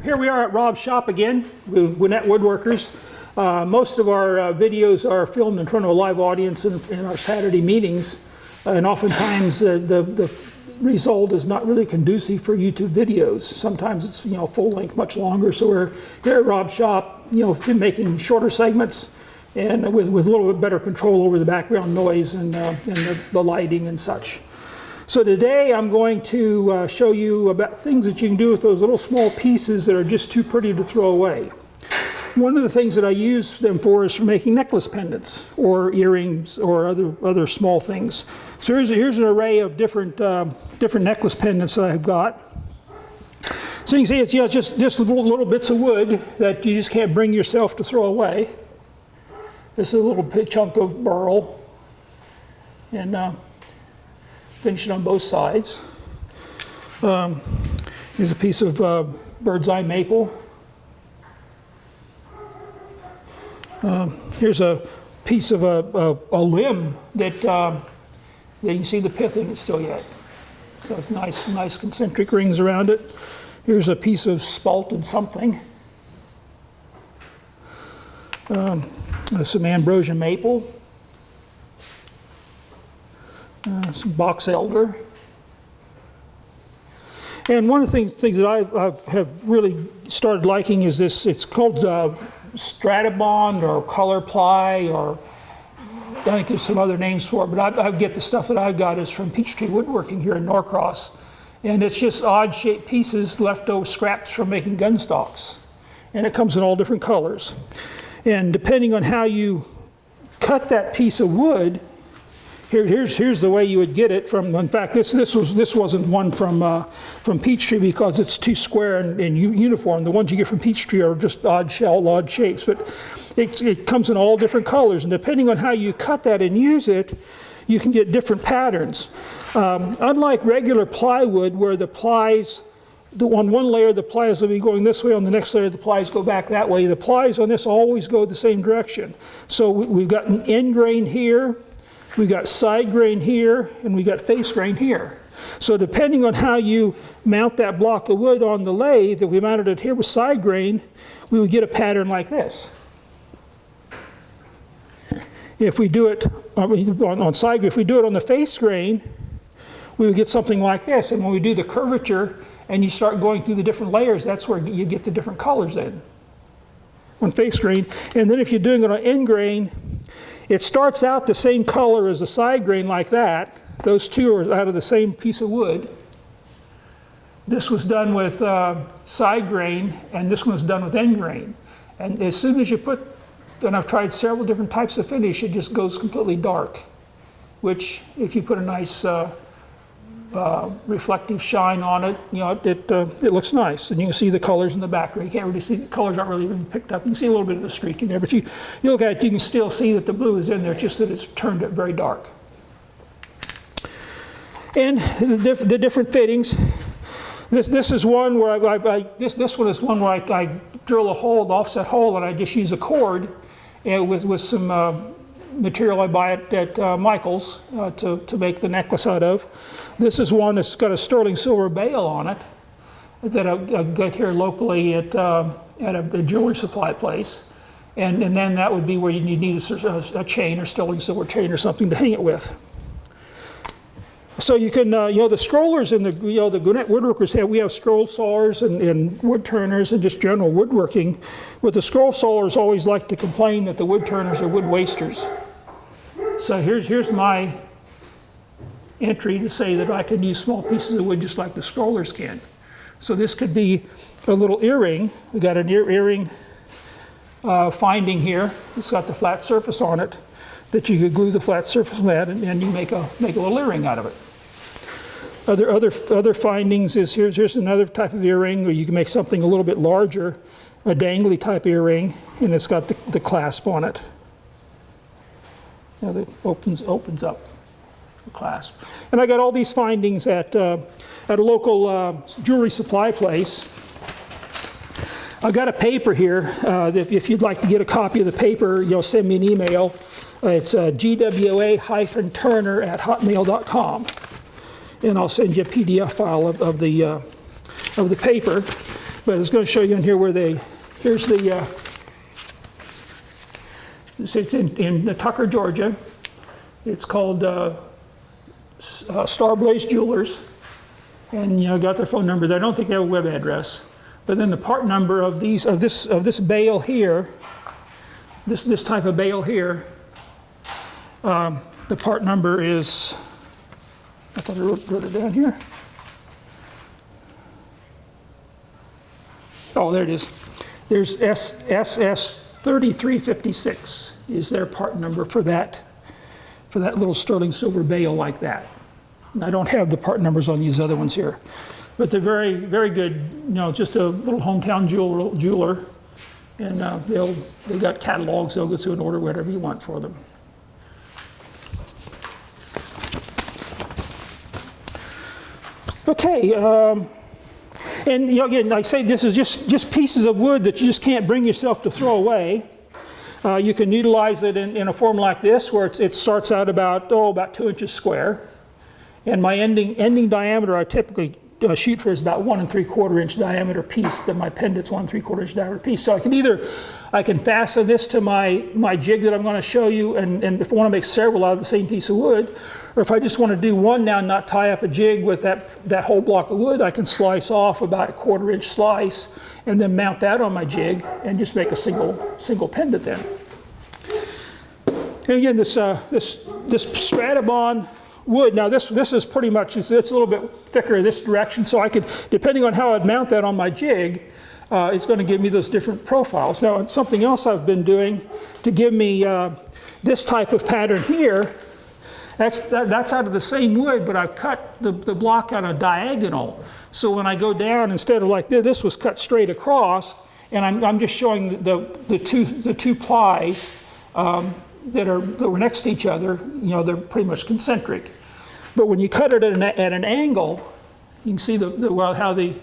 Here we are at Rob's shop again with Gwinnett Woodworkers. Most of our videos are filmed in front of a live audience in our Saturday meetings, and oftentimes the result is not really conducive for YouTube videos. Sometimes it's full length, much longer. So we're here at Rob's shop, making shorter segments and with a little bit better control over the background noise and the lighting and such. So today I'm going to show you about things that you can do with those little small pieces that are just too pretty to throw away. One of the things that I use them for is for making necklace pendants or earrings or other small things. So here's an array of different necklace pendants that I've got. So you can see it's just little bits of wood that you just can't bring yourself to throw away. This is a little chunk of burl, and finish it on both sides. Here's a piece of bird's eye maple. Here's a piece of a limb that you can see the pith in it still yet. So it's nice concentric rings around it. Here's a piece of spalted something. Some ambrosia maple. Some box elder. And one of the things that I have really started liking is this. It's called Stratabond or color ply, or I think there's some other names for it, but I get the stuff that I've got is from Peachtree Woodworking here in Norcross. And it's just odd shaped pieces, leftover scraps from making gun stocks. And it comes in all different colors. And depending on how you cut that piece of wood, here's the way you would get it from. In fact, this wasn't one from Peachtree because it's too square and uniform. The ones you get from Peachtree are just odd shapes, but it comes in all different colors. And depending on how you cut that and use it, you can get different patterns. Unlike regular plywood, where the plies, on one layer the plies will be going this way, on the next layer the plies go back that way. The plies on this always go the same direction. So we've got an end grain here. We got side grain here, and we got face grain here. So depending on how you mount that block of wood on the lathe, if we mounted it here with side grain, we would get a pattern like this. If we do it on side grain, if we do it on the face grain, we would get something like this. And when we do the curvature and you start going through the different layers, that's where you get the different colors in on face grain. And then if you're doing it on end grain, it starts out the same color as the side grain like that. Those two are out of the same piece of wood. This was done with side grain, and this one was done with end grain. And as soon as you put, and I've tried several different types of finish, it just goes completely dark, which if you put a nice reflective shine on it, it looks nice. And you can see the colors in the background. You can't really see, the colors aren't really even picked up. You can see a little bit of the streak in there, but you look at it, you can still see that the blue is in there, just that it's turned it very dark. And the different fittings. This is one where this one is one where I drill a hole, an offset hole, and I just use a cord and with some material I buy at Michael's to make the necklace out of. This is one that's got a sterling silver bail on it that I get here locally at a jewelry supply place. And then that would be where you need a chain or sterling silver chain or something to hang it with. So you can, the scrollers in the Gwinnett Woodworkers we have scroll sawers and wood turners and just general woodworking. But the scroll sawers always like to complain that the wood turners are wood wasters. So here's my entry to say that I can use small pieces of wood just like the scrollers can. So this could be a little earring. We got an earring finding here. It's got the flat surface on it. that you could glue the flat surface on that, and you make a little earring out of it. Other findings is here's another type of earring where you can make something a little bit larger, a dangly type earring, and it's got the clasp on it. Now that opens up the clasp. And I got all these findings at a local jewelry supply place. I've got a paper here. If you'd like to get a copy of the paper, send me an email. It's gwa-turner@hotmail.com, and I'll send you a PDF file of the paper. But I was going to show you in here where here's the. It's in Tucker, Georgia. It's called Starblaze Jewelers, and got their phone number there. I don't think they have a web address. But then the part number of this bale here, this type of bale here, the part number is, I thought I wrote it down here. Oh, there it is. There's SS 3356 is their part number for that little sterling silver bale like that. And I don't have the part numbers on these other ones here. But they're very, very good, just a little hometown jeweler. And they've got catalogs, they'll go through and order whatever you want for them. Okay, and again, I say this is just pieces of wood that you just can't bring yourself to throw away. You can utilize it in a form like this, where it starts out about 2 inches square. And my ending diameter I typically shoot for is about 1 3/4 inch diameter piece. That my pendant's 1 3/4 inch diameter piece. So I can fasten this to my jig that I'm going to show you, and if I want to make several out of the same piece of wood, or if I just want to do one now and not tie up a jig with that whole block of wood, I can slice off about a 1/4 inch slice and then mount that on my jig and just make a single pendant then. And again, this Stratabond wood, now this is pretty much, it's a little bit thicker this direction, so I could, depending on how I'd mount that on my jig, it's going to give me those different profiles. Now, something else I've been doing to give me this type of pattern here, that's out of the same wood, but I've cut the block on a diagonal. So when I go down, instead of like this was cut straight across, and I'm just showing the two plies that were next to each other. They're pretty much concentric. But when you cut it at an angle, you can see how the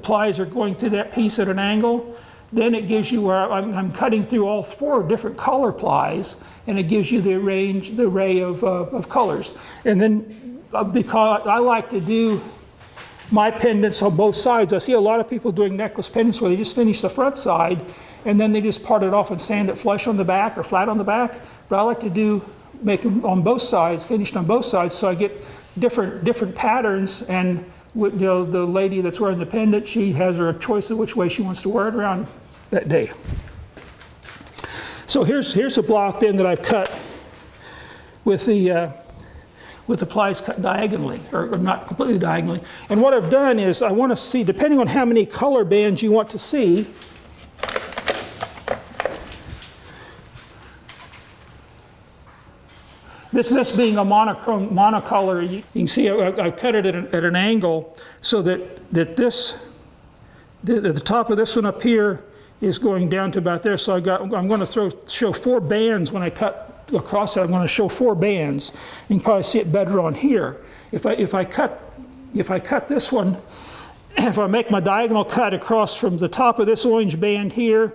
plies are going through that piece at an angle. Then it gives you where I'm cutting through all 4 different color plies, and it gives you the array of colors. And then because I like to do my pendants on both sides, I see a lot of people doing necklace pendants where they just finish the front side and then they just part it off and sand it flush on the back or flat on the back. But I like to make them on both sides, finished on both sides, so I get different patterns. And the lady that's wearing the pendant, she has her choice of which way she wants to wear it around that day. So here's a block then that I've cut with the plies cut diagonally, or not completely diagonally. And what I've done is I want to see, depending on how many color bands you want to see, this being a monocolor, you can see I cut it at an angle so that the top of this one up here is going down to about there. So I'm going to show 4 bands when I cut across it. I'm going to show 4 bands. You can probably see it better on here. If I cut this one, if I make my diagonal cut across from the top of this orange band here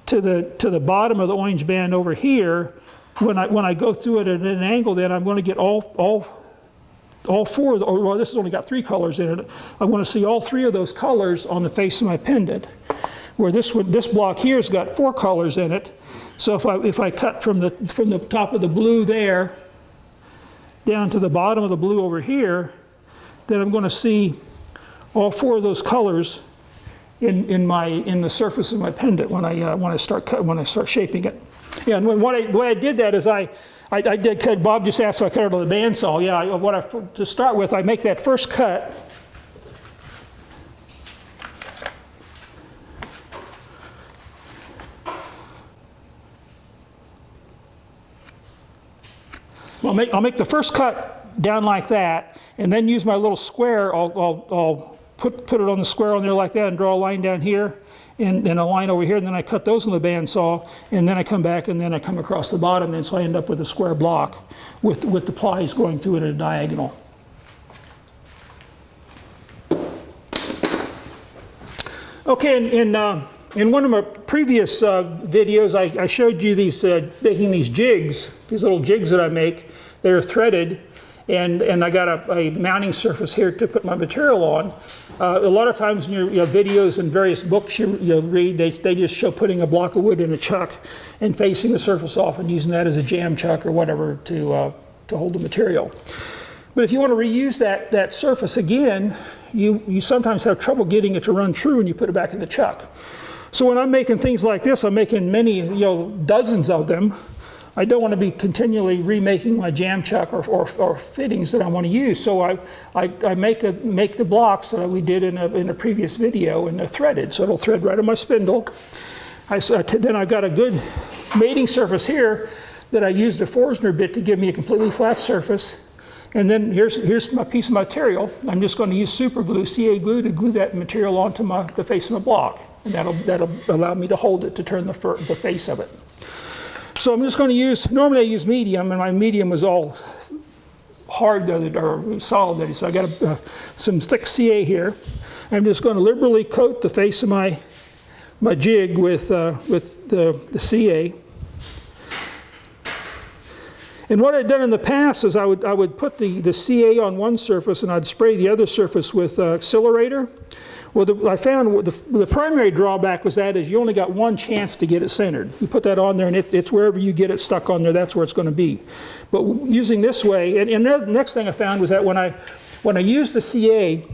to the bottom of the orange band over here, when I go through it at an angle, then I'm going to get all 4, well, this has only got 3 colors in it. I want to see all 3 of those colors on the face of my pendant. Where this block here has got 4 colors in it. So if I cut from the top of the blue there down to the bottom of the blue over here, then I'm going to see all 4 of those colors in the surface of my pendant when I start shaping it. Yeah, and the way I did that is I did cut. Bob just asked if I cut it on the bandsaw. Yeah, to start with, I make that first cut. I'll make the first cut down like that, and then use my little square. I'll put it on the square on there like that and draw a line down here and a line over here, and then I cut those on the bandsaw, and then I come back and then I come across the bottom, and so I end up with a square block with the plies going through it at a diagonal. Okay, in one of my previous videos, I showed you these making these jigs, these little jigs that I make. They're threaded, and I got a mounting surface here to put my material on. A lot of times in your videos and various books you read, they just show putting a block of wood in a chuck and facing the surface off and using that as a jam chuck or whatever to hold the material. But if you want to reuse that surface again, you sometimes have trouble getting it to run true when you put it back in the chuck. So when I'm making things like this, I'm making many, dozens of them. I don't want to be continually remaking my jam chuck or fittings that I want to use. So I make the blocks that we did in a previous video, and they're threaded. So it'll thread right on my spindle. Then I've got a good mating surface here that I used a Forstner bit to give me a completely flat surface. And then here's my piece of material. I'm just going to use super glue, CA glue, to glue that material onto the face of my block. And that'll allow me to hold it to turn the face of it. So I'm just going to use, normally I use medium, and my medium was all hard or solid. So I got some thick CA here. I'm just going to liberally coat the face of my jig with the CA. And what I'd done in the past is I would put the CA on one surface and I'd spray the other surface with accelerator. Well, I found the primary drawback was that is you only got one chance to get it centered. You put that on there and it's wherever you get it stuck on there, that's where it's going to be. But using this way, and the next thing I found was that when I use the CA,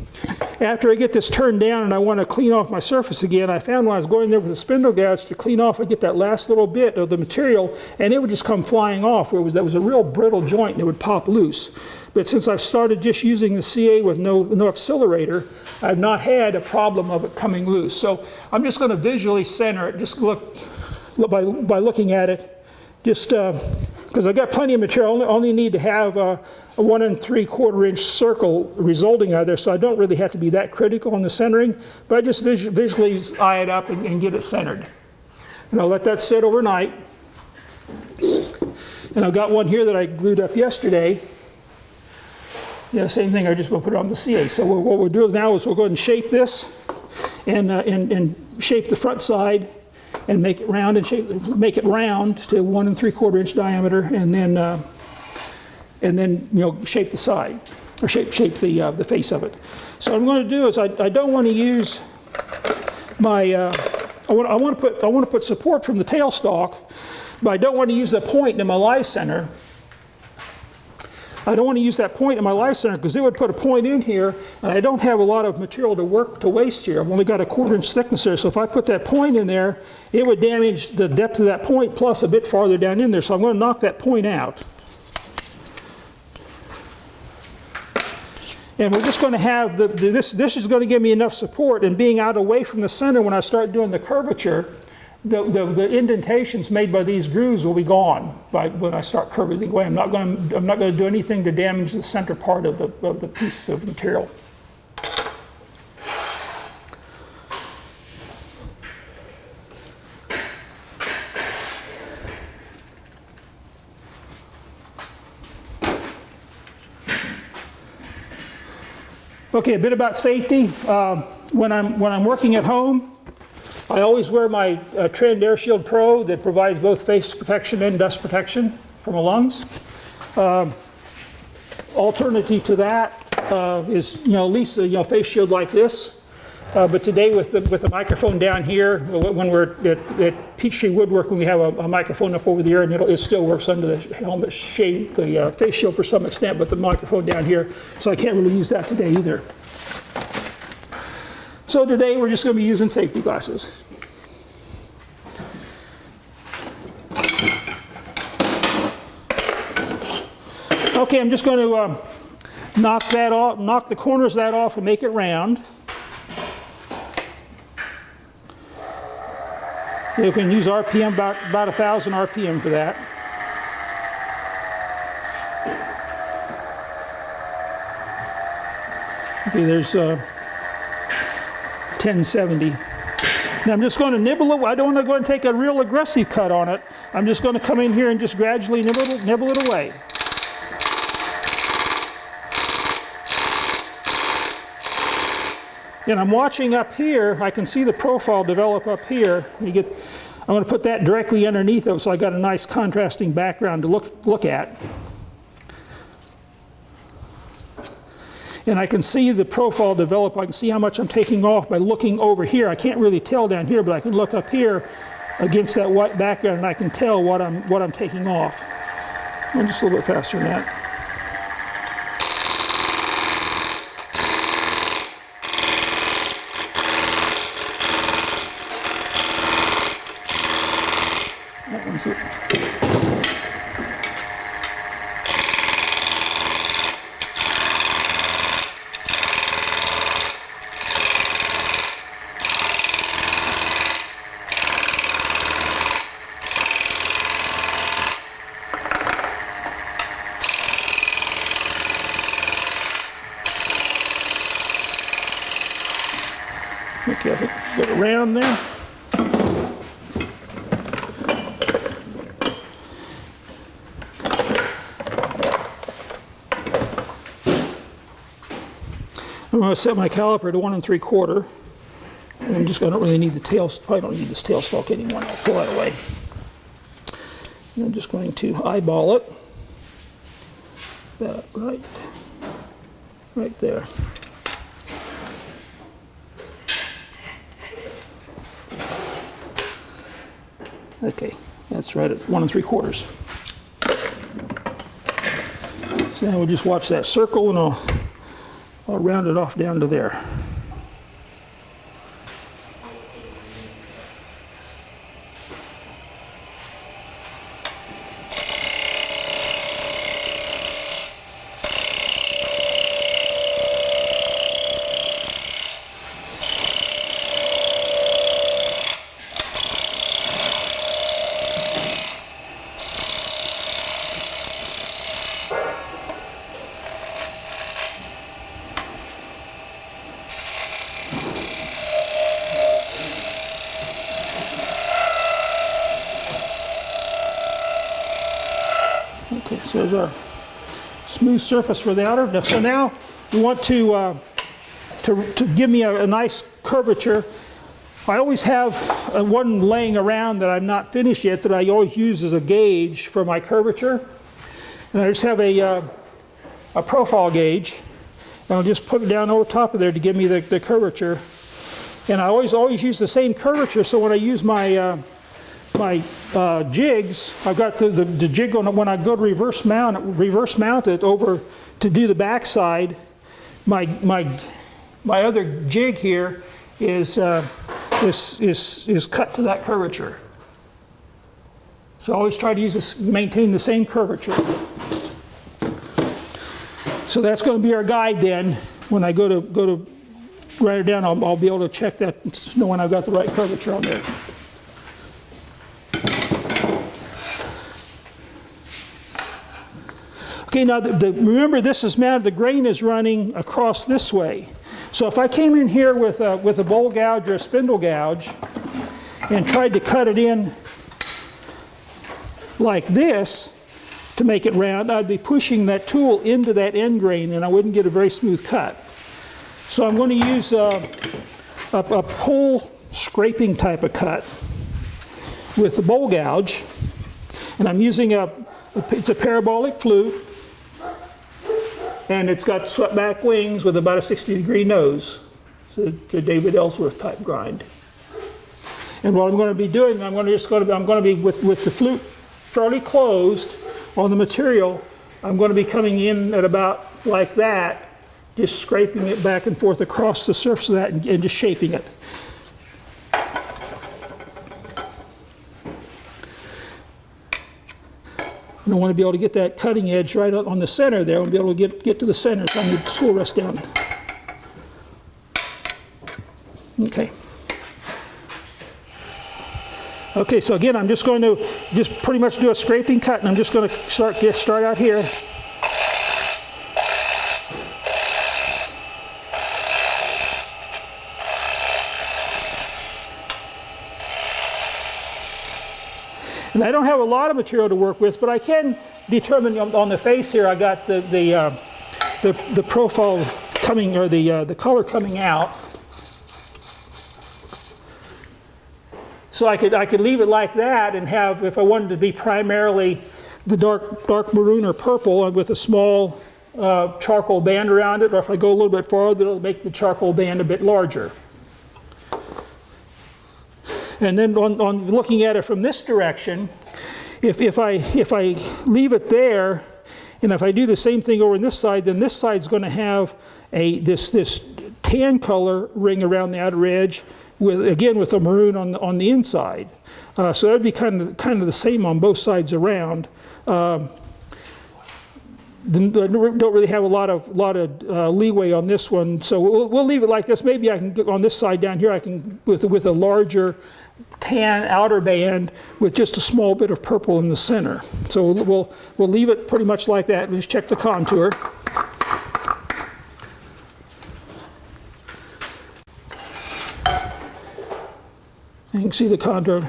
after I get this turned down and I want to clean off my surface again, I found when I was going there with the spindle gouge to clean off, I get that last little bit of the material and it would just come flying off. That was a real brittle joint and it would pop loose. But since I've started just using the CA with no accelerator, I've not had a problem of it coming loose. So I'm just going to visually center it, just look by looking at it, just because I've got plenty of material. Only need to have a 1 3/4 inch circle resulting out of there, so I don't really have to be that critical on the centering, but I just visually eye it up and get it centered. And I'll let that sit overnight. And I've got one here that I glued up yesterday. Yeah, same thing, I just will put it on the CA. So what we'll do now is we'll go ahead and shape this and shape the front side and make it round and make it round to 1 3/4 inch diameter, and then shape the side or shape the face of it. So what I'm going to do is I don't want to use my I want to put support from the tailstock, but I don't want to use the point in my live center. I don't want to use that point in my live center because it would put a point in here, and I don't have a lot of material to waste here. I've only got a 1/4 inch thickness there, so if I put that point in there, it would damage the depth of that point plus a bit farther down in there. So I'm going to knock that point out. And we're just going to have this is going to give me enough support, and being out away from the center when I start doing the curvature, the indentations made by these grooves will be gone when I start curving away. I'm not going to do anything to damage the center part of the piece of material. Okay, a bit about safety. When I'm working at home, I always wear my Trend Air Shield Pro that provides both face protection and dust protection for my lungs. Alternative to that is at least a face shield like this. But today with the microphone down here, when we're at Peachtree Woodworking, we have a microphone up over the ear, and it still works under the helmet shade, the face shield for some extent, but the microphone down here, so I can't really use that today either. So today we're just going to be using safety glasses. Okay, I'm just going to knock the corners of that off and make it round. You can use RPM, about 1,000 RPM for that. Okay, there's 1070. Now I'm just going to nibble it. I don't want to go and take a real aggressive cut on it. I'm just going to come in here and just gradually nibble it away. And I'm watching up here. I can see the profile develop up here. I'm going to put that directly underneath it so I got a nice contrasting background to look at. And I can see the profile develop. I can see how much I'm taking off by looking over here. I can't really tell down here, but I can look up here against that white background and I can tell what I'm taking off. I'm just a little bit faster than that. That one's it. Okay, I think get it around there. I'm going to set my caliper to 1 3/4. And I don't really need the tail. I don't need this tail stalk anymore. I'll pull that away. And I'm just going to eyeball it. That right there. Okay, that's right at 1 3/4. So now we'll just watch that circle and I'll round it off down to there. Okay, so there's our smooth surface for the outer. So now we want to give me a nice curvature. I always have one laying around that I'm not finished yet that I always use as a gauge for my curvature. And I just have a profile gauge. And I'll just put it down over top of there to give me the curvature. And I always use the same curvature, so when I use my jigs, I've got the jig on it. When I go to reverse mount it over to do the backside, my other jig here is cut to that curvature. So I always try to maintain the same curvature. So that's going to be our guide then. When I go to write it down, I'll be able to check that, know when I've got the right curvature on there. Okay, now remember this is mounted, the grain is running across this way. So if I came in here with a bowl gouge or a spindle gouge and tried to cut it in like this to make it round, I'd be pushing that tool into that end grain and I wouldn't get a very smooth cut. So I'm going to use a pull scraping type of cut with the bowl gouge, and I'm using it's a parabolic flute, and it's got swept back wings with about a 60-degree nose. It's a David Ellsworth type grind. And what I'm going to be doing, I'm going to be with the flute fairly closed on the material. I'm going to be coming in at about like that, just scraping it back and forth across the surface of that and just shaping it. And I want to be able to get that cutting edge right on the center there. I want to be able to get to the center, so I need the tool rest down. Okay. Okay, so again, I'm just going to pretty much do a scraping cut, and I'm just going to start out here And I don't have a lot of material to work with, but I can determine on the face here, I got the profile coming, or the color coming out. So I could leave it like that and have, if I wanted to be primarily the dark maroon or purple with a small charcoal band around it, or if I go a little bit farther, it'll make the charcoal band a bit larger. And then on looking at it from this direction, if I leave it there, and if I do the same thing over on this side, then this side's going to have this tan color ring around the outer edge, with a maroon on the inside. So that'd be kind of the same on both sides around. I don't really have a lot of leeway on this one, so we'll leave it like this. Maybe I can get on this side down here. I can with a larger tan outer band with just a small bit of purple in the center. So we'll leave it pretty much like that. Let's check the contour. You can see the contour.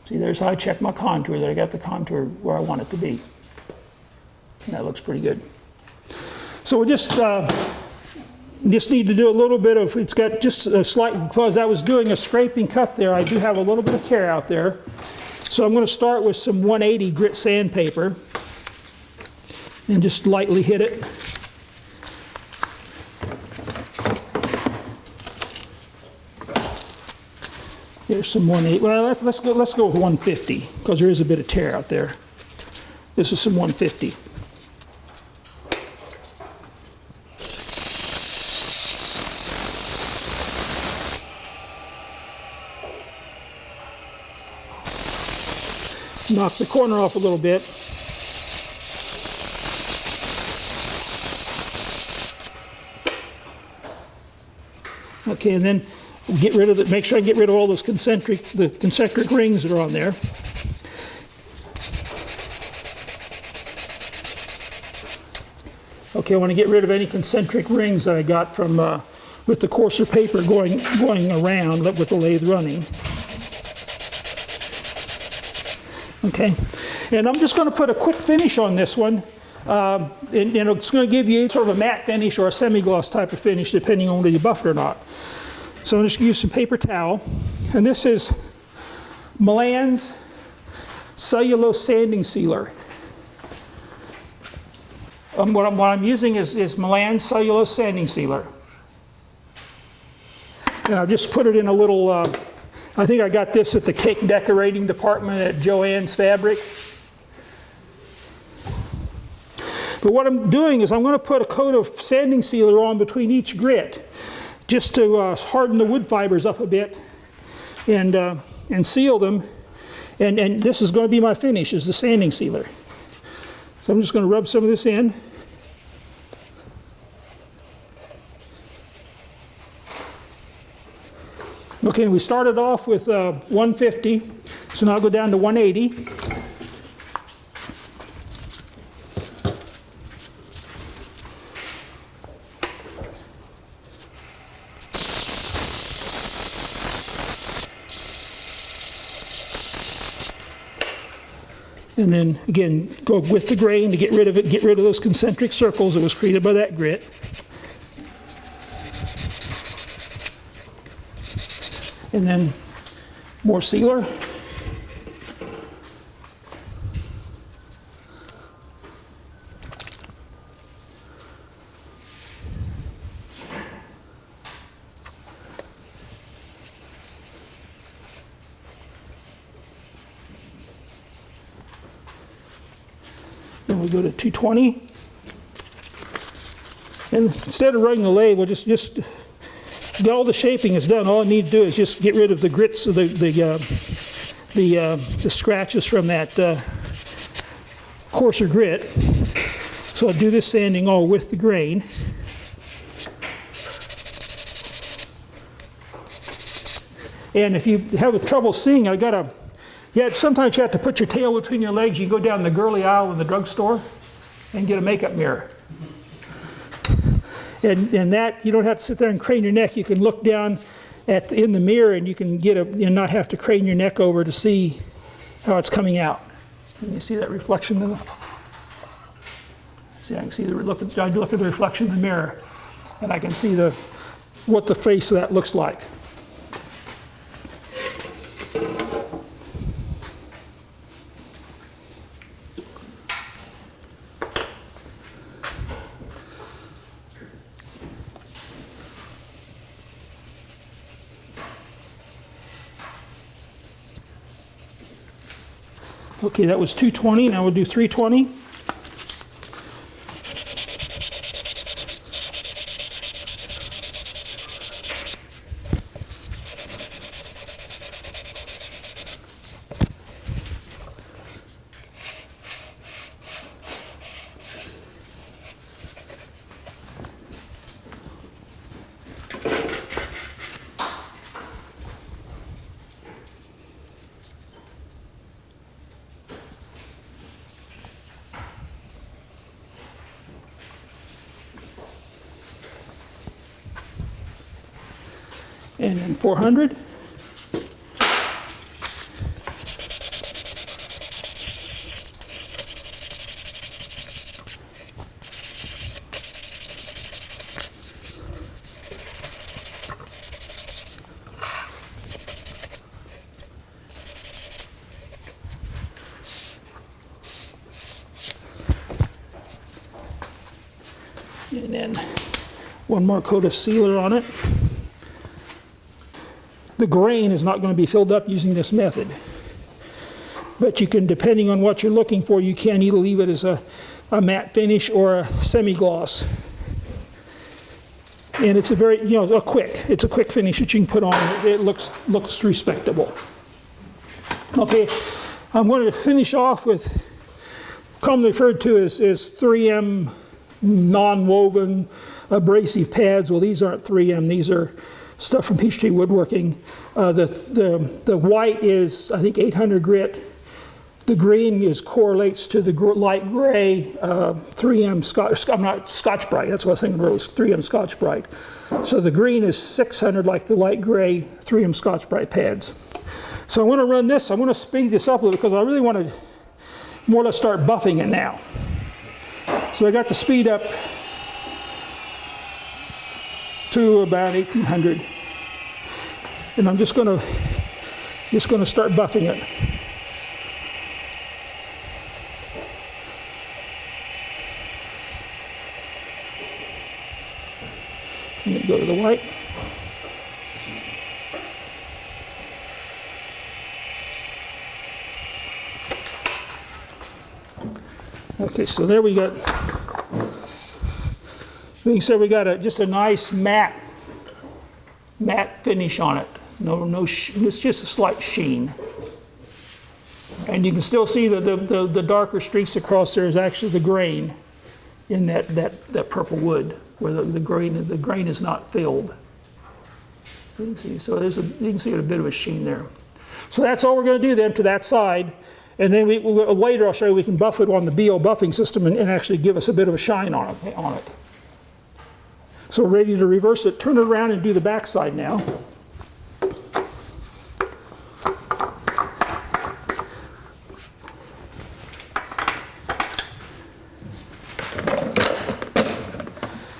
See, there's how I check my contour, that I got the contour where I want it to be. And that looks pretty good. So we just need to do a little bit of, it's got just a slight, because I was doing a scraping cut there, I do have a little bit of tear out there. So I'm going to start with some 180 grit sandpaper and just lightly hit it. There's some 180. Well, let's go with 150 because there is a bit of tear out there. This is some 150. Knock the corner off a little bit. Okay, and then get rid of it. Make sure I get rid of all those concentric rings that are on there. Okay, I want to get rid of any concentric rings that I got from with the coarser paper going around with the lathe running. Okay, and I'm just going to put a quick finish on this one. And it's going to give you sort of a matte finish or a semi-gloss type of finish depending on whether you buff it or not. So I'm just going to use some paper towel, and this is Milan's cellulose sanding sealer. What I'm using is Milan's cellulose sanding sealer. And I've just put it in a little, I think I got this at the cake decorating department at Joann's Fabric. But what I'm doing is I'm going to put a coat of sanding sealer on between each grit, just to harden the wood fibers up a bit and seal them. And this is going to be my finish, is the sanding sealer. So I'm just going to rub some of this in. Okay, we started off with 150, so now I'll go down to 180. And then again, go with the grain to get rid of it, get rid of those concentric circles that was created by that grit. And then more sealer. Then we go to 220. And instead of running the lathe, we'll just all the shaping is done. All I need to do is just get rid of the grits, of the scratches from that coarser grit. So I'll do this sanding all with the grain. And if you have trouble seeing, sometimes you have to put your tail between your legs. You go down the girly aisle in the drugstore and get a makeup mirror. And that, you don't have to sit there and crane your neck. You can look down in the mirror, and you can not have to crane your neck over to see how it's coming out. Can you see that reflection in the? See, I can see I look at the reflection in the mirror, and I can see what the face of that looks like. Okay, that was 220. Now we'll do 320. And then 400. And then one more coat of sealer on it. The grain is not going to be filled up using this method. But you can, depending on what you're looking for, you can either leave it as a matte finish or a semi-gloss. And it's a very, a quick finish that you can put on. It looks respectable. Okay, I'm going to finish off with commonly referred to as 3M non-woven abrasive pads. Well, these aren't 3M. These are stuff from Peachtree Woodworking. The white is, I think, 800 grit. The green correlates to the light gray 3M Scotch Brite. That's what I was thinking. It was 3M Scotch Brite. So the green is 600, like the light gray 3M Scotch Brite pads. So I'm going to run this. I'm going to speed this up a little because I really want to more or less start buffing it now. So I got the speed up to about 1800, and I'm just going to start buffing it. Let me go to the white. Okay, so there we got. You can see we got just a nice matte finish on it. It's just a slight sheen. And you can still see the darker streaks across there is actually the grain in that purple wood, where the grain is not filled. You can see, so you can see a bit of a sheen there. So that's all we're going to do then to that side. And then later I'll show you we can buff it on the BO buffing system and actually give us a bit of a shine on it. So we're ready to reverse it, turn it around and do the back side now.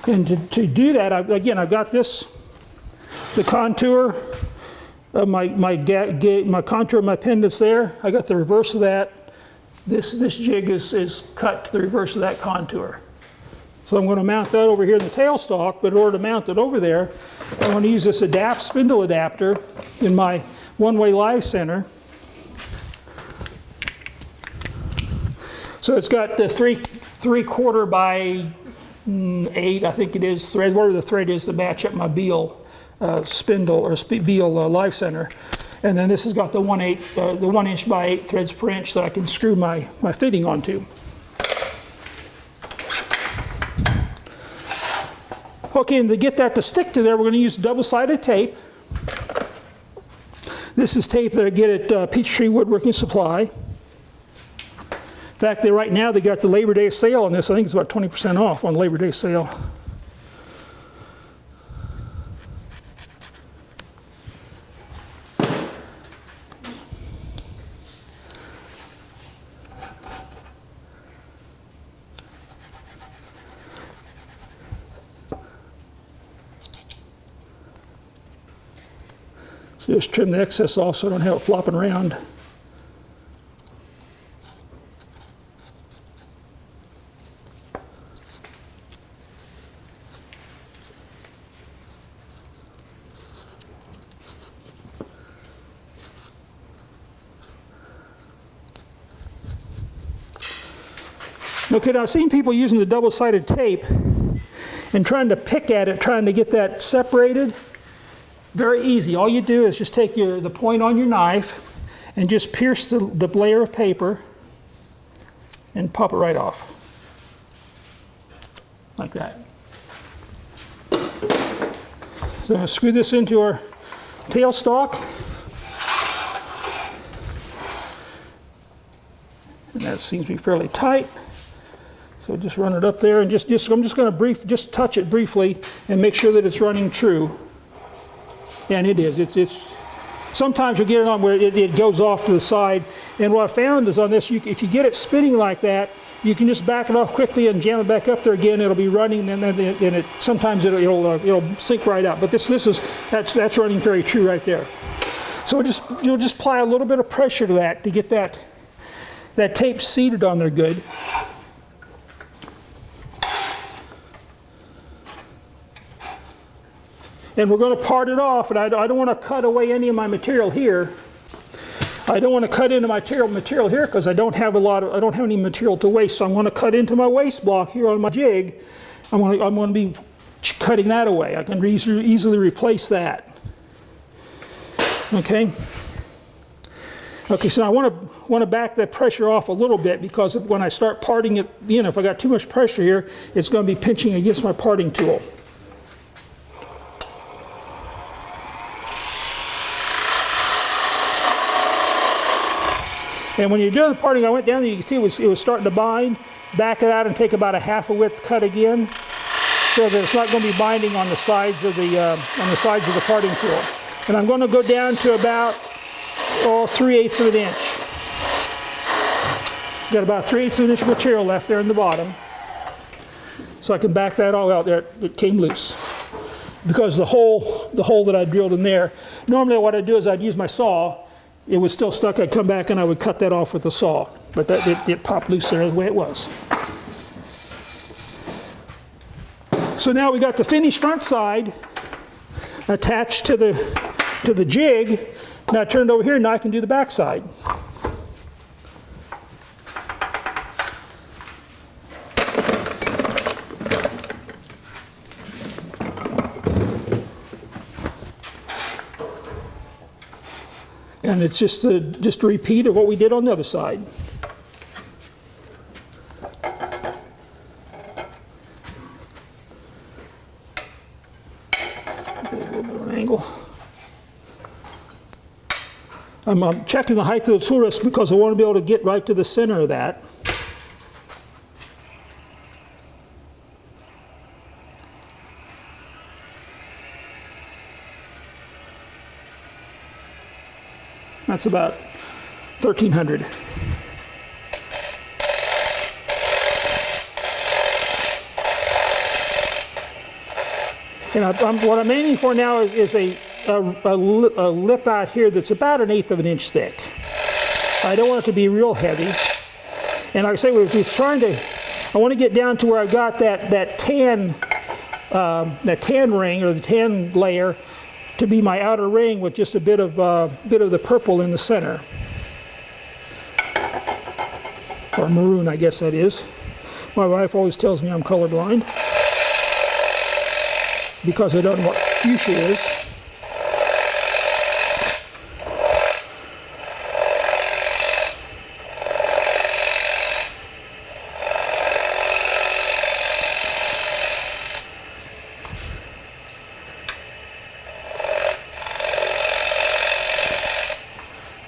And to do that, I've got the contour of my contour of my pendants there. I got the reverse of that. This jig is cut to the reverse of that contour. So I'm going to mount that over here in the tailstock, but in order to mount it over there, I'm going to use this spindle adapter in my one-way live center. So it's got the 3/4 by 8, I think it is, thread, whatever the thread is to match up my Beal spindle or Beal live center. And then this has got the 1 inch by 8 threads per inch that I can screw my fitting onto. Okay, and to get that to stick to there, we're going to use double-sided tape. This is tape that I get at Peachtree Woodworking Supply. In fact, right now they got the Labor Day sale on this. I think it's about 20% off on Labor Day sale. Just trim the excess off so I don't have it flopping around. Okay, now I've seen people using the double-sided tape and trying to pick at it, trying to get that separated. Very easy. All you do is just take the point on your knife and just pierce the layer of paper and pop it right off. Like that. So I'm going to screw this into our tailstock. And that seems to be fairly tight. So just run it up there and I'm just going to touch it briefly and make sure that it's running true. And it is. It's sometimes you'll get it on where it goes off to the side. And what I found is on this, if you get it spinning like that, you can just back it off quickly and jam it back up there again. It'll be running, and then sometimes it'll sink right out. But that's running very true right there. So you'll just apply a little bit of pressure to that to get that tape seated on there good. And we're going to part it off, and I don't want to cut away any of my material here. I don't want to cut into my material here because I don't have any material to waste. So I'm going to cut into my waste block here on my jig. I'm going to be cutting that away. I can easily replace that. Okay. Okay. So I want to back that pressure off a little bit because when I start parting it, if I got too much pressure here, it's going to be pinching against my parting tool. And when you're doing the parting, I went down there, you can see it was starting to bind. Back it out and take about a half a width cut again, so that it's not going to be binding on the sides of the parting tool. And I'm going to go down to about 3/8 of an inch. Got about 3/8 of an inch of material left there in the bottom, so I can back that all out there. It came loose because the hole that I drilled in there. Normally, what I'd do is I'd use my saw. It was still stuck, I'd come back and I would cut that off with the saw. But it popped loose there the way it was. So now we got the finished front side attached to the jig. Now I turn it over here and now I can do the back side. And it's just a repeat of what we did on the other side. There's a little bit of an angle. I'm checking the height of the tool rest because I want to be able to get right to the center of that. That's about 1,300. And what I'm aiming for now is a lip out here that's about 1/8 of an inch thick. I don't want it to be real heavy. And like I say, I want to get down to where I've got that tan ring or the tan layer to be my outer ring with just a bit of the purple in the center. Or maroon, I guess that is. My wife always tells me I'm colorblind because I don't know what fuchsia is.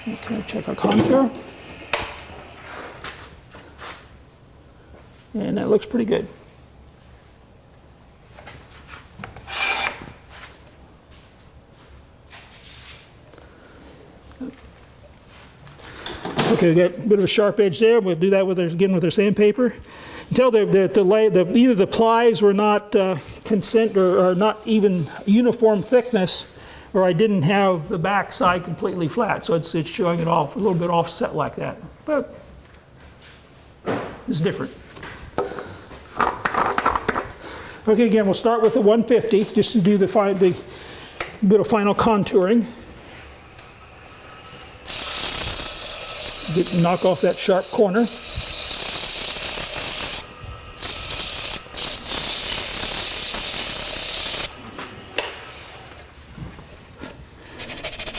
Okay, check our contour. And that looks pretty good. Okay, we got a bit of a sharp edge there. We'll do that with our sandpaper. Until either the plies were not or not even uniform thickness, or I didn't have the back side completely flat, so it's showing it off a little bit offset like that. But it's different. Okay, again, we'll start with the 150 just to do the bit of final contouring. Knock off that sharp corner.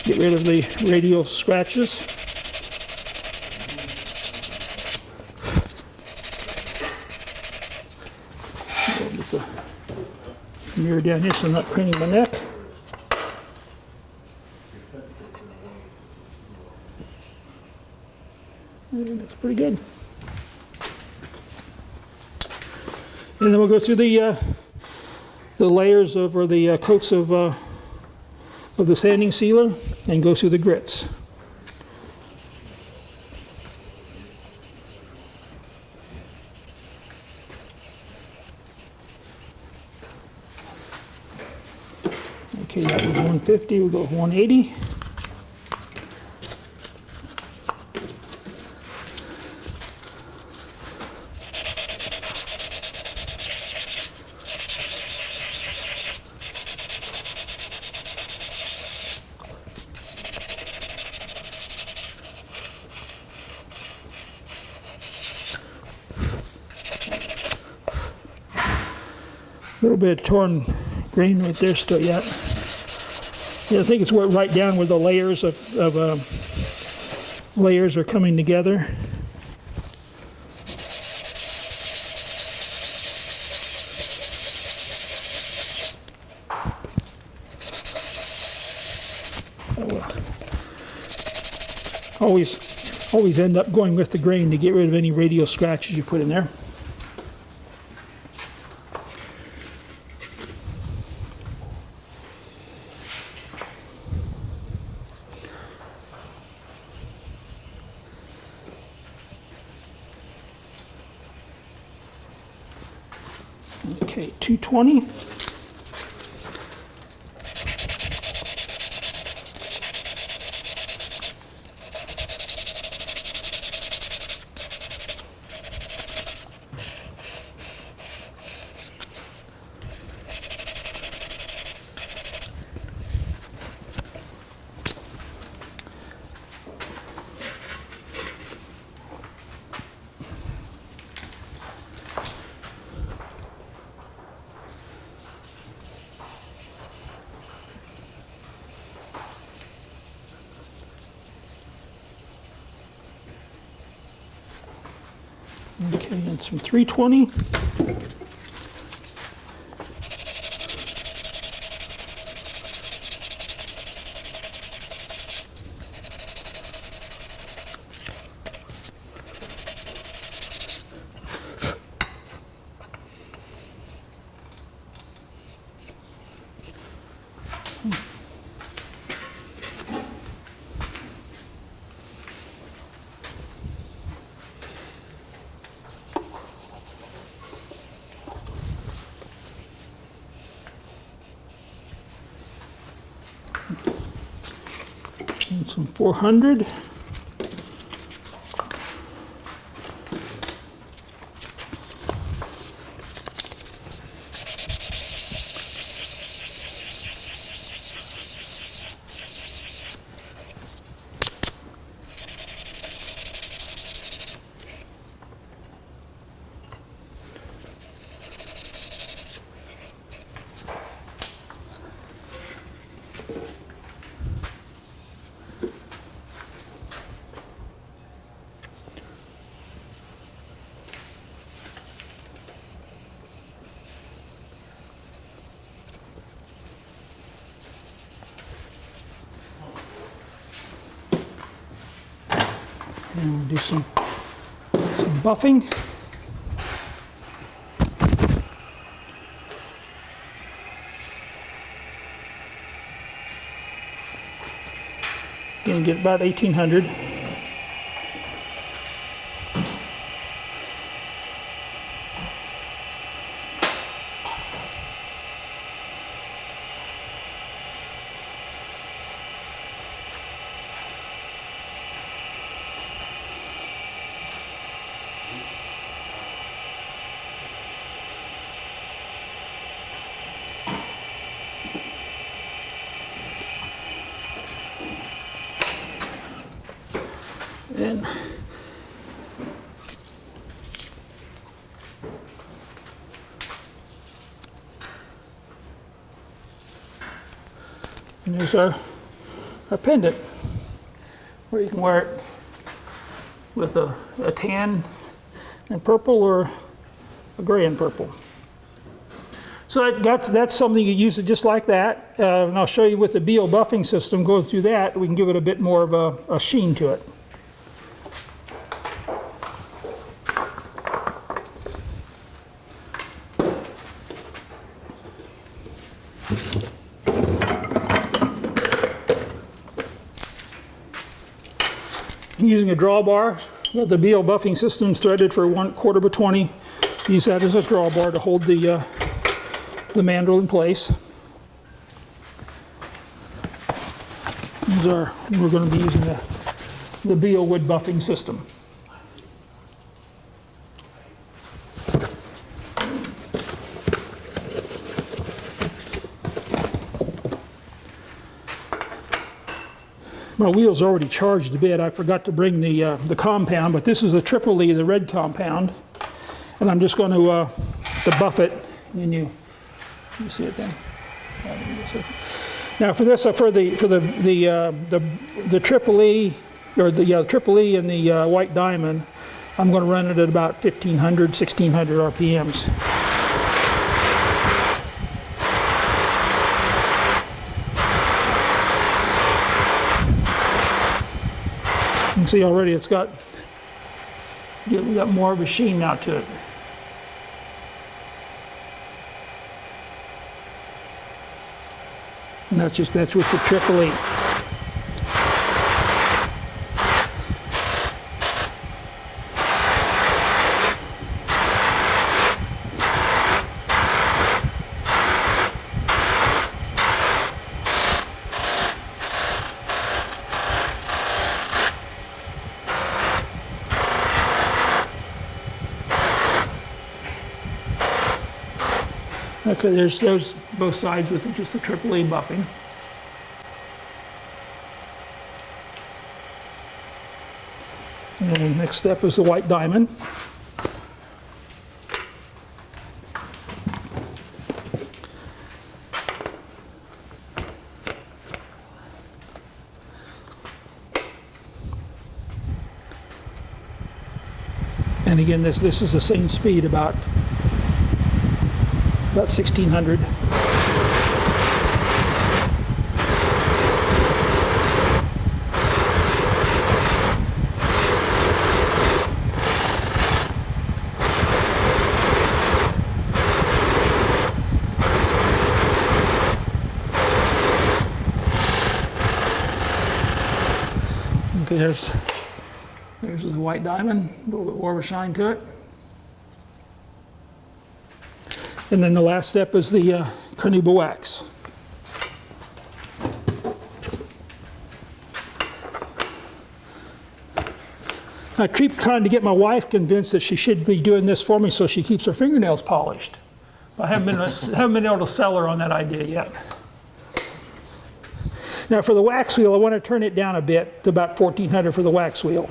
Get rid of the radial scratches. Get the mirror down here so I'm not craning my neck. That's pretty good. And then we'll go through the layers of, or the coats of the sanding sealer and go through the grits. Okay, that was 150, we'll go 180. A little bit of torn grain right there still yet. Yeah, I think it's right down where the layers of layers are coming together. Oh, well. Always end up going with the grain to get rid of any radial scratches you put in there. Okay, 220. Okay, and some 320. And some 400. And we'll do some buffing. Gonna get about 1800. in. And there's our pendant, where you can wear it with a tan and purple or a gray and purple. So that's something you use it just like that. And I'll show you with the BO buffing system, go through that, we can give it a bit more of a sheen to it. Using a drawbar, the BO buffing system threaded for 1/4 of a 20. Use that as a drawbar to hold the mandrel in place. We're going to be using the BO wood buffing system. My wheel's already charged a bit. I forgot to bring the compound, but this is the triple E, the red compound, and I'm just going to buff it. And you see it then. Now for this, for the triple E, or the triple E and the white diamond, I'm going to run it at about 1500, 1600 RPMs. You can see already it's got more of a sheen now to it. And that's with the triple E. Okay, there's both sides with just the triple E buffing. And the next step is the white diamond. And again, this is the same speed, about 1600. Okay, there's the white diamond, a little bit more of a shine to it. And then the last step is the carnauba wax. I keep trying to get my wife convinced that she should be doing this for me so she keeps her fingernails polished. I haven't been able to sell her on that idea yet. Now for the wax wheel, I want to turn it down a bit to about 1400 for the wax wheel.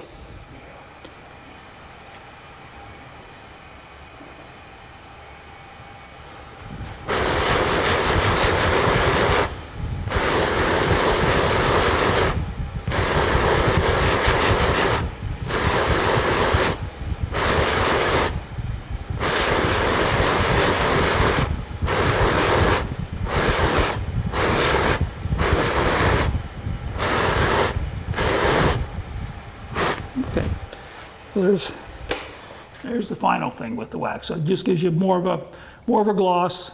There's the final thing with the wax. So it just gives you more of a gloss.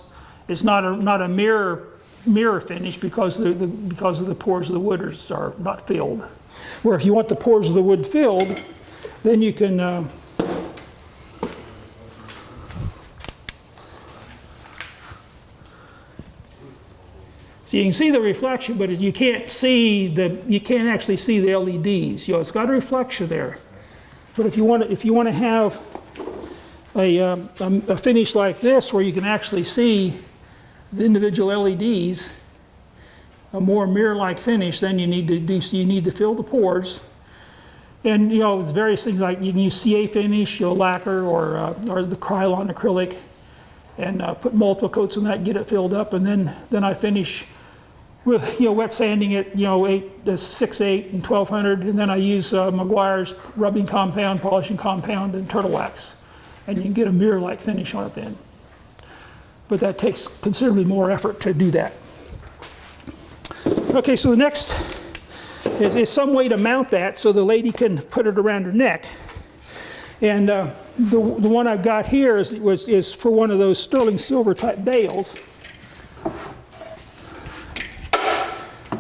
It's not a mirror finish because of the pores of the wood are not filled. Where if you want the pores of the wood filled, then you can so you can see the reflection, but you can't actually see the LEDs. It's got a reflection there. But if you want to have a finish like this, where you can actually see the individual LEDs, a more mirror-like finish, then you need to fill the pores And you know, it's various things like you can use CA finish, lacquer, or the Krylon acrylic, and put multiple coats on that, get it filled up, and then I finish with wet sanding it, 6/8 and 1200, and then I use Meguiar's rubbing compound, polishing compound, and turtle wax, and you can get a mirror-like finish on it then. But that takes considerably more effort to do that. Okay, so the next is some way to mount that so the lady can put it around her neck. And the one I've got here is for one of those sterling silver type bales.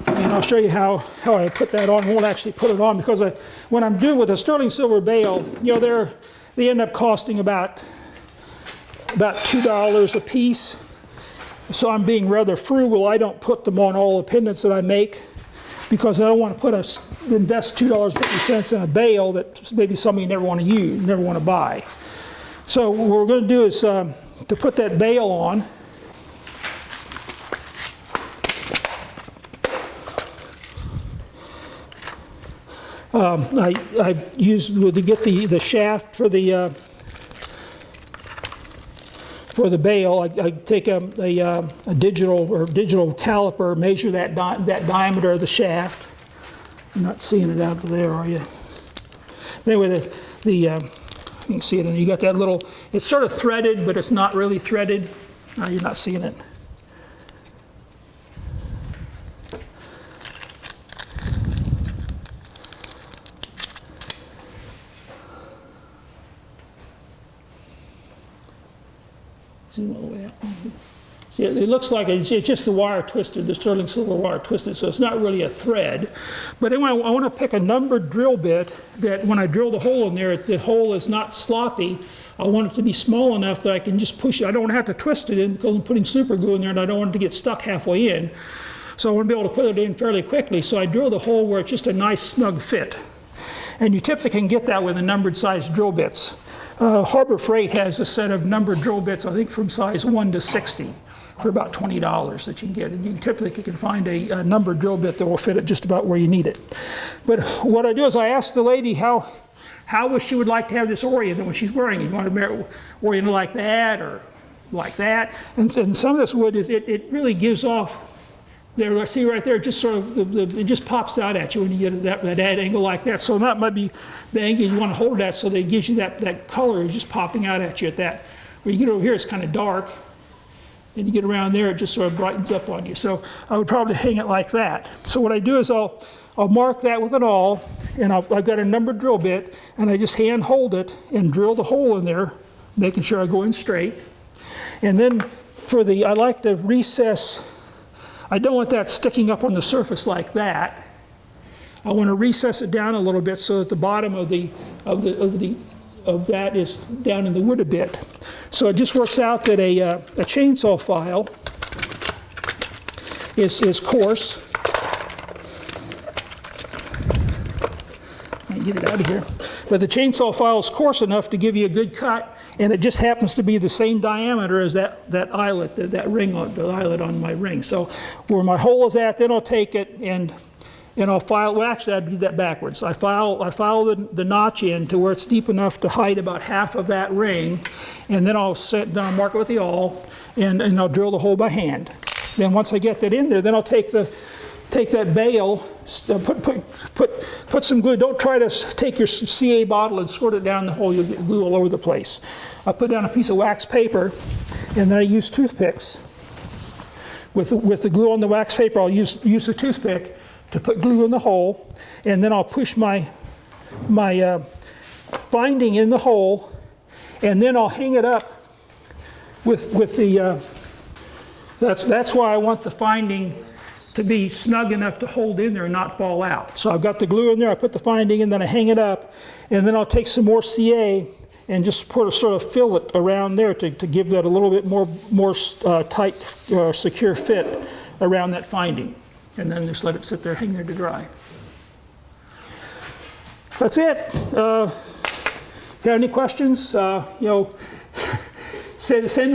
And I'll show you how I put that on. I won't actually put it on because when I'm doing with a sterling silver bale, they end up costing about $2 a piece. So I'm being rather frugal. I don't put them on all the pendants that I make because I don't want to invest $2.50 in a bale that maybe somebody never want to use, never want to buy. So what we're going to do is to put that bale on. I use to get the shaft for the bale. I take a digital caliper, measure that diameter of the shaft. You're not seeing it out there, are you? But anyway, you can see it, and you got that little. It's sort of threaded, but it's not really threaded. No, you're not seeing it. Zoom all the way out. See, it looks like it's just the wire twisted, the sterling silver wire twisted, so it's not really a thread. But anyway, I want to pick a numbered drill bit that when I drill the hole in there, the hole is not sloppy. I want it to be small enough that I can just push it. I don't want to have to twist it in because I'm putting super glue in there, and I don't want it to get stuck halfway in. So I want to be able to put it in fairly quickly. So I drill the hole where it's just a nice snug fit. And you typically can get that with the numbered size drill bits. Harbor Freight has a set of numbered drill bits, I think from size 1 to 60 for about $20 that you can get. And you typically can find a numbered drill bit that will fit it just about where you need it. But what I do is I ask the lady how she would like to have this oriented when she's wearing it. You want to orient it like that or like that? And some of this wood, it really gives off. There, see right there, just sort of, it just pops out at you when you get that angle like that. So that might be the angle you want to hold it at, so that it gives you that color is just popping out at you at that. Where you get over here, it's kind of dark. Then you get around there, it just sort of brightens up on you. So I would probably hang it like that. So what I do is I'll mark that with an awl, and I've got a numbered drill bit, and I just hand hold it and drill the hole in there, making sure I go in straight. And then I like to recess. I don't want that sticking up on the surface like that. I want to recess it down a little bit so that the bottom of that is down in the wood a bit. So it just works out that a chainsaw file is coarse. Let me get it out of here. But the chainsaw file is coarse enough to give you a good cut, and it just happens to be the same diameter as that eyelet, that ring, the eyelet on my ring. So where my hole is at, then I'll take it and I'll file. Well, actually, I'd do that backwards. I file the notch in to where it's deep enough to hide about half of that ring, and then I'll mark it with the awl, and I'll drill the hole by hand. Then once I get that in there, then I'll take that bale, put some glue. Don't try to take your CA bottle and squirt it down the hole. You'll get glue all over the place. I put down a piece of wax paper, and then I use toothpicks. With the glue on the wax paper, I'll use the toothpick to put glue in the hole, and then I'll push my finding in the hole, and then I'll hang it up with the. That's why I want the finding to be snug enough to hold in there and not fall out. So I've got the glue in there, I put the finding in, then I hang it up, and then I'll take some more CA and just sort of fill it around there to give that a little bit more tight, secure fit around that finding. And then just let it sit there, hang there to dry. That's it. If you have any questions, send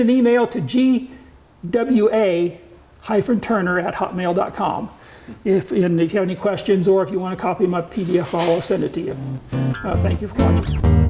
an email to GWA-Turner@hotmail.com. And if you have any questions or if you want a copy of my PDF file, I'll send it to you. Thank you for watching.